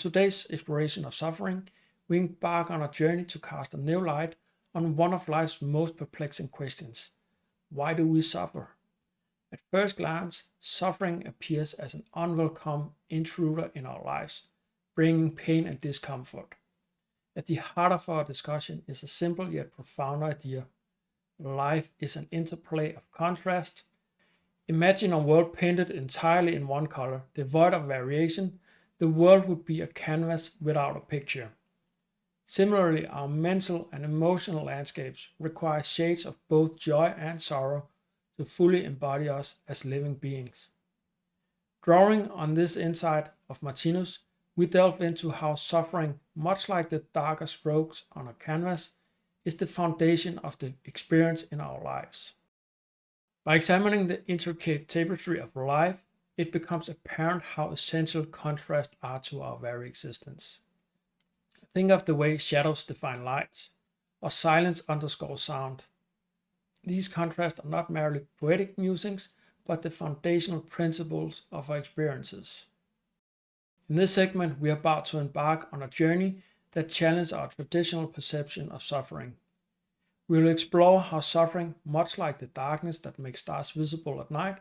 today's exploration of suffering, we embark on a journey to cast a new light on one of life's most perplexing questions. Why do we suffer? At first glance, suffering appears as an unwelcome intruder in our lives, bringing pain and discomfort. At the heart of our discussion is a simple yet profound idea. Life is an interplay of contrast. Imagine a world painted entirely in one color, devoid of variation. The world would be a canvas without a picture. Similarly, our mental and emotional landscapes require shades of both joy and sorrow to fully embody us as living beings. Drawing on this insight of Martinus, we delve into how suffering, much like the darker strokes on a canvas, is the foundation of the experience in our lives. By examining the intricate tapestry of life, it becomes apparent how essential contrasts are to our very existence. Think of the way shadows define lights, or silence underscores sound. These contrasts are not merely poetic musings, but the foundational principles of our experiences. In this segment, we are about to embark on a journey that challenges our traditional perception of suffering. We will explore how suffering, much like the darkness that makes stars visible at night,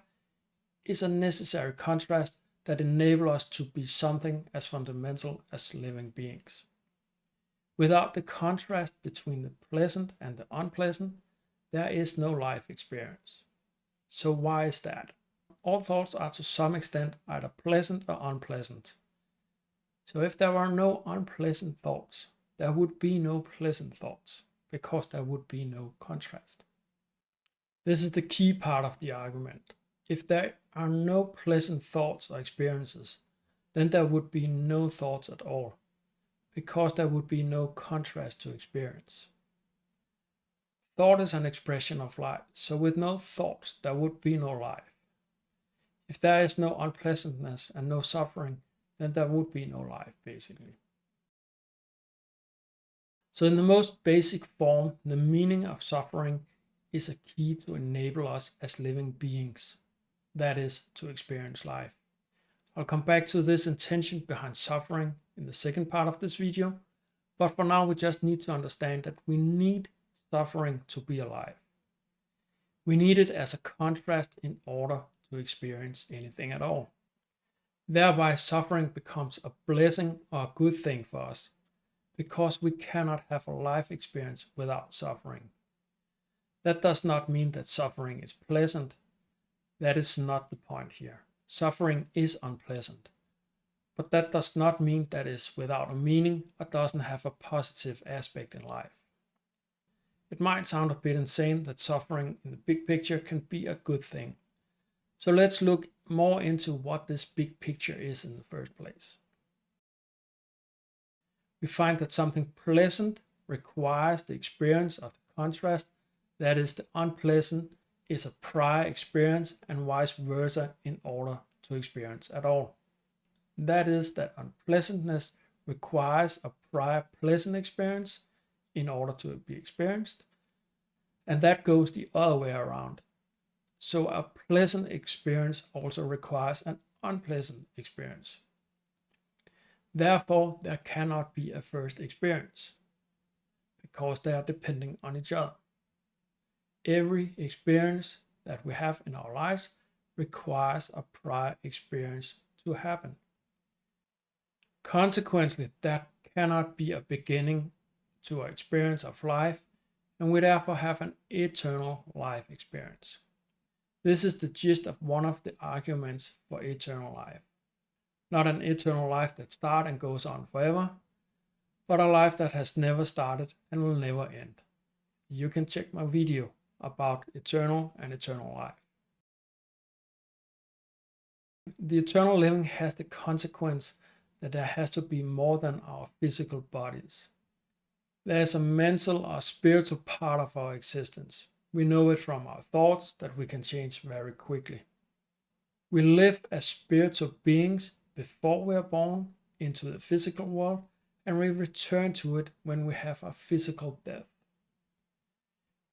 is a necessary contrast that enables us to be something as fundamental as living beings. Without the contrast between the pleasant and the unpleasant, there is no life experience. So why is that? All thoughts are to some extent either pleasant or unpleasant. So if there were no unpleasant thoughts, there would be no pleasant thoughts, because there would be no contrast. This is the key part of the argument. If there are no pleasant thoughts or experiences, then there would be no thoughts at all, because there would be no contrast to experience. Thought is an expression of life, so with no thoughts, there would be no life. If there is no unpleasantness and no suffering, then there would be no life, basically. So in the most basic form, the meaning of suffering is a key to enable us as living beings, that is, to experience life. I'll come back to this intention behind suffering in the second part of this video, but for now we just need to understand that we need suffering to be alive. We need it as a contrast in order to experience anything at all. Thereby, suffering becomes a blessing or a good thing for us, because we cannot have a life experience without suffering. That does not mean that suffering is pleasant. That is not the point here. Suffering is unpleasant. But that does not mean that it is without a meaning or doesn't have a positive aspect in life. It might sound a bit insane that suffering in the big picture can be a good thing. So let's look more into what this big picture is in the first place. We find that something pleasant requires the experience of the contrast, that is, the unpleasant is a prior experience and vice versa in order to experience at all. That is, that unpleasantness requires a prior pleasant experience in order to be experienced, and that goes the other way around. So a pleasant experience also requires an unpleasant experience. Therefore, there cannot be a first experience, because they are depending on each other. Every experience that we have in our lives requires a prior experience to happen. Consequently, there cannot be a beginning to our experience of life, and we therefore have an eternal life experience. This is the gist of one of the arguments for eternal life. Not an eternal life that starts and goes on forever, but a life that has never started and will never end. You can check my video about eternal and eternal life. The eternal living has the consequence that there has to be more than our physical bodies. There is a mental or spiritual part of our existence. We know it from our thoughts that we can change very quickly. We live as spiritual beings before we are born into the physical world, and we return to it when we have a physical death.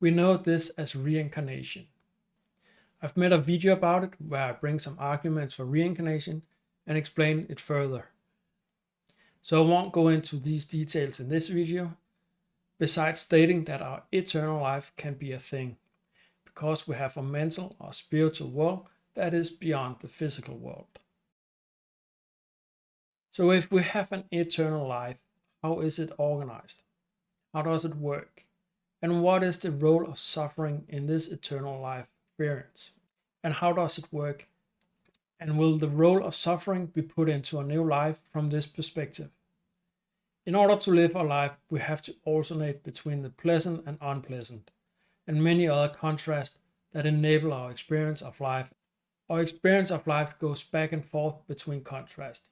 We know this as reincarnation. I've made a video about it where I bring some arguments for reincarnation and explain it further. So I won't go into these details in this video, besides stating that our eternal life can be a thing, because we have a mental or spiritual world that is beyond the physical world. So if we have an eternal life, how is it organized? How does it work? And what is the role of suffering in this eternal life experience? And how does it work? And will the role of suffering be put into a new life from this perspective? In order to live our life, we have to alternate between the pleasant and unpleasant, and many other contrasts that enable our experience of life. Our experience of life goes back and forth between contrasts.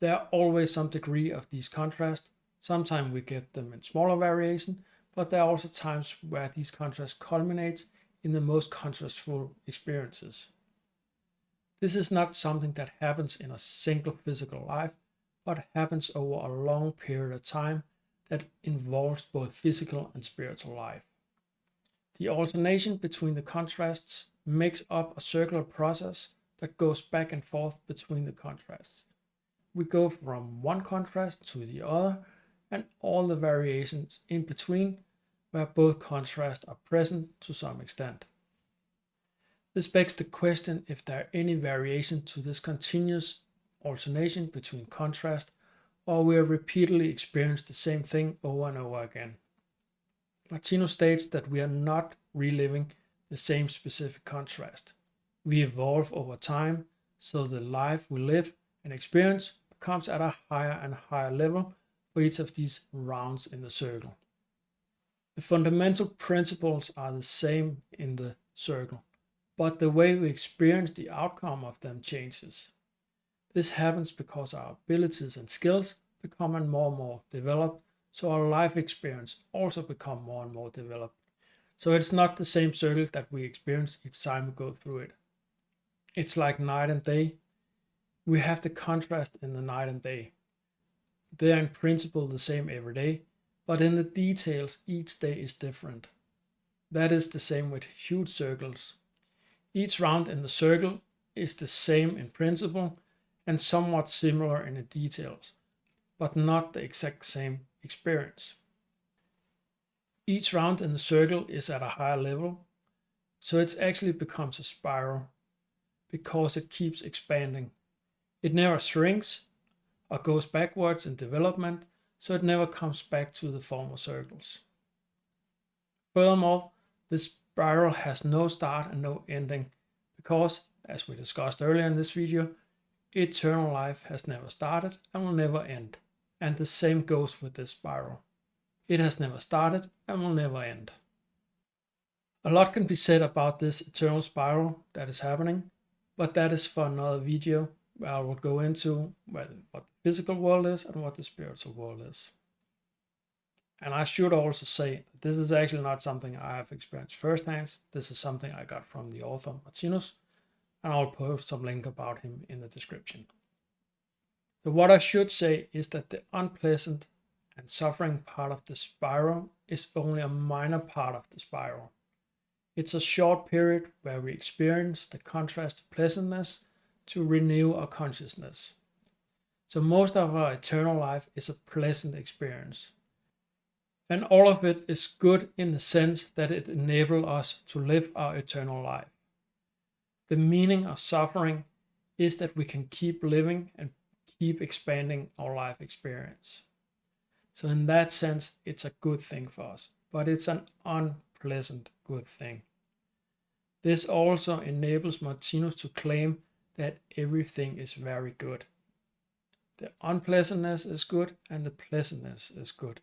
There are always some degree of these contrasts. Sometimes we get them in smaller variation, but there are also times where these contrasts culminate in the most contrastful experiences. This is not something that happens in a single physical life, but happens over a long period of time that involves both physical and spiritual life. The alternation between the contrasts makes up a circular process that goes back and forth between the contrasts. We go from one contrast to the other, and all the variations in between, where both contrasts are present to some extent. This begs the question if there are any variation to this continuous alternation between contrast, or we have repeatedly experienced the same thing over and over again. Martinus states that we are not reliving the same specific contrast. We evolve over time, so the life we live and experience becomes at a higher and higher level for each of these rounds in the circle. The fundamental principles are the same in the circle, but the way we experience the outcome of them changes. This happens because our abilities and skills become more and more developed, so our life experience also becomes more and more developed. So it's not the same circle that we experience each time we go through it. It's like night and day. We have the contrast in the night and day. They are in principle the same every day, but in the details each day is different. That is the same with huge circles. Each round in the circle is the same in principle and somewhat similar in the details, but not the exact same experience. Each round in the circle is at a higher level, so it actually becomes a spiral because it keeps expanding. It never shrinks or goes backwards in development, so it never comes back to the former circles. Furthermore, this spiral has no start and no ending because, as we discussed earlier in this video, eternal life has never started and will never end. And the same goes with this spiral. It has never started and will never end. A lot can be said about this eternal spiral that is happening, but that is for another video where I will go into what the physical world is and what the spiritual world is. And I should also say that this is actually not something I have experienced firsthand. This is something I got from the author Martinus, and I'll post some link about him in the description. So what I should say is that the unpleasant and suffering part of the spiral is only a minor part of the spiral. It's a short period where we experience the contrast of pleasantness to renew our consciousness. So most of our eternal life is a pleasant experience. And all of it is good in the sense that it enables us to live our eternal life. The meaning of suffering is that we can keep living and keep expanding our life experience. So in that sense, it's a good thing for us, but it's an unpleasant good thing. This also enables Martinus to claim that everything is very good. The unpleasantness is good and the pleasantness is good.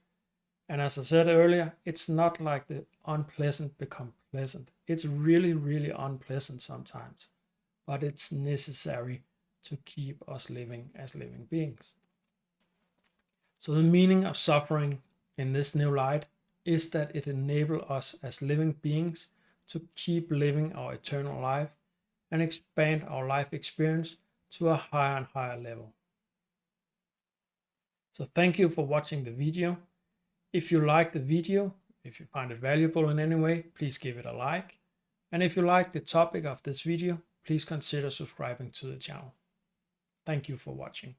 And as I said earlier, it's not like the unpleasant become pleasant. It's really, really unpleasant sometimes, but it's necessary to keep us living as living beings. So the meaning of suffering in this new light is that it enables us as living beings to keep living our eternal life and expand our life experience to a higher and higher level. So thank you for watching the video. If you like the video, if you find it valuable in any way, please give it a like. And if you like the topic of this video, please consider subscribing to the channel. Thank you for watching.